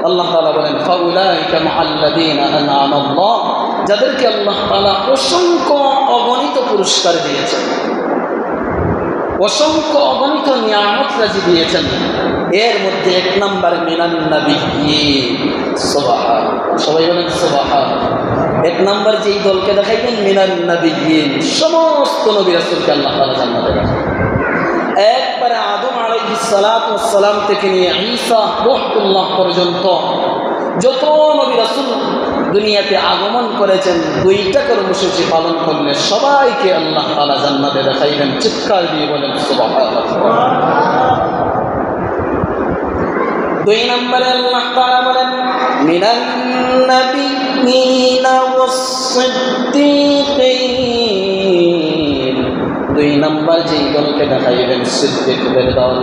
আল্লাহ তাআলা বলেন ফাউলাইকা মাআল্লাযীনা আনআমা আল্লাহ, যাদেরকে আল্লাহ তাআলা অসংখ্য অগণিত পুরস্কার দিয়েছেন, অসংখ্য অগণিত নিয়ামত রাজি দিয়েছেন। এর মধ্যে এক নাম্বার মিনান নাবিয়্যিন। সুবহানাল্লাহ, সবাই বলেন সুবহানাল্লাহ। এক নাম্বার যেই দলকে দেখাইবেন মিনান নাবিয়্যিন, সমস্ত নবী রাসূলকে আল্লাহ তাআলা জান্নাতে রাখবেন। একবারে আদম আলাইহিস সালাতু ওয়াস সালাম থেকে নিয়ে ঈসা রূহুল্লাহ পর্যন্ত যত নবী রাসূল দুনিয়াতে আগমন করেছেন, দুইটা কর্মসূচি পালন করলে সবাইকে আল্লাহ তাআলা জান্নাতে দেখাইবেন। চিৎকার দিয়ে বলেন সুবহানাল্লাহ। দুই নম্বরে আল্লাহ তাআলা বলেন মিনান নাবিয়্যিনা ওয়াস সিদ্দীকিন। দুই নম্বর যেই দলকে দেখাইবেন সিদ্দিকদের দল।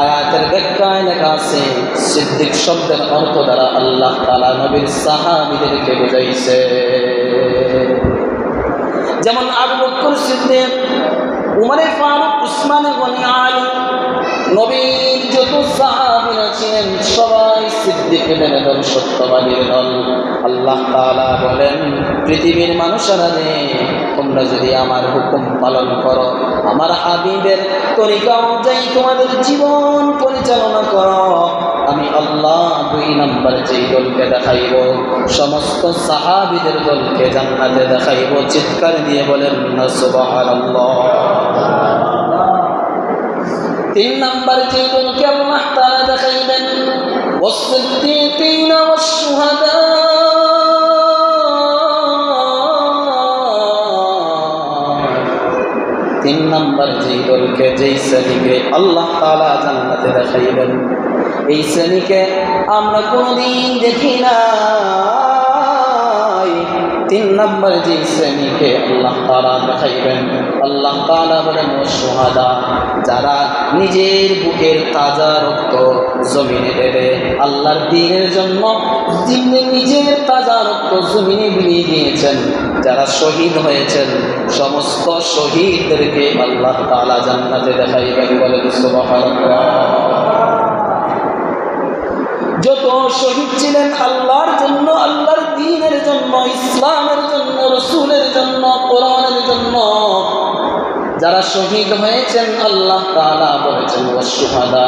আয়াতের ব্যাখ্যায় লেখা আছে সিদ্দিক শব্দের অর্থ দ্বারা আল্লাহ তাআলা নবীর সাহাবীদেরকে বুঝাইছে। যেমন আবু বকর সিদ্দিক, উমর ফারুক, উসমান গনি, আলী, নবীর যত সাহাবীরা ছিলেন সবাই সিদ্দিকদের দল, সত্যবাদীর দল। আল্লাহ তাআলা বলেন পৃথিবীর মানুষেরা রে, তোমরা যদি আমার হুকুম পালন করো, আমার হাবিবের তরিকা অনুযায়ী তোমাদের জীবন পরিচালনা করো, আমি আল্লাহ দুই নম্বর যেই দলকে দেখাইব সমস্ত সাহাবীদের দলকে জান্নাতে দেখাইব। চিৎকার দিয়ে বলেন না সুবহানাল্লাহ। তিন নম্বর যে দলকে আল্লাহ তাআলা দেখাইবেন ওয়াস-সিদ্দীকিনা ওয়াশ-শুহাদা। তিন নম্বর যেই দলকে, যেই শ্রেণীকে আল্লাহ তাআলা জান্নাতে দেখাইবেন, এই শ্রেণীকে আমরা কোনদিন দেখি না। তিন নম্বর যে শ্রেণীকে আল্লাহ তাআলা দেখাইবেন, আল্লাহ তাআলা বলেন ওয়াশ-শুহাদা, যারা নিজের বুকের তাজা রক্ত জমিনে দেবে আল্লাহর দ্বীনের জন্য, নিজের তাজা রক্ত জমিনে বিলিয়ে দিয়েছেন, যারা শহীদ হয়েছেন, সমস্ত শহীদদেরকে আল্লাহ তাআলা জান্নাতে দেখাইবেন। বলেন সুবহানাল্লাহ। যত শহীদ ছিলেন আল্লাহর জন্য, আল্লাহর দ্বীনের জন্য, ইসলামের জন্য, রাসূলের জন্য, কোরআনের জন্য, যারা শহীদ হয়েছেন আল্লাহ তাআলা বলেছেন ওয়াশ-শুহাদা,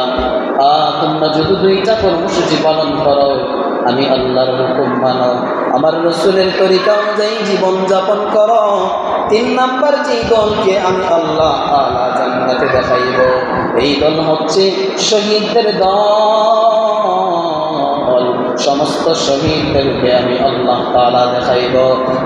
তোমরা যদি দুইটা কর্মসূচি পালন করো, আমি আল্লাহর হুকুম মানো, আমার রাসূলের তরিকা অনুযায়ী জীবন যাপন করো, তিন নাম্বার যেই দলকে আমি আল্লাহ তাআলা জান্নাতে দেখাইব, এই দল হচ্ছে শহীদদের দল। সমস্ত শহীদদেরকে আমি আল্লাহ তাআলা দেখাইব।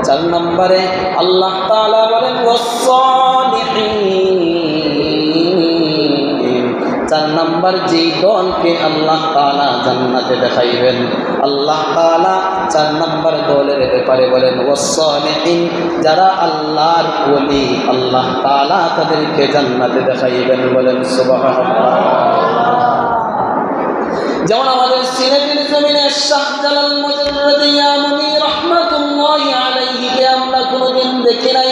চার নম্বরে আল্লাহ তাআলা বলেন ওয়াস-সালিহিন। চার নম্বর যেই দলকে আল্লাহ তাআলা জান্নাতে দেখাইবেন, আল্লাহ তাআলা চার নম্বর দলের ব্যাপারে বলেন ওয়াস-সালিহিন, যারা আল্লাহর ওলি, আল্লাহ তাআলা তাদেরকে জান্নাতে দেখাইবেন। বলেন সুবহানাল্লাহ। যেমন আমাদের সিলেটের জমিনে শাহজালাল মুজাদ্দিদ ইয়ামানি রাহমাতুল্লাহি আলাইহিকে আমরা কোনোদিন দেখি নাই।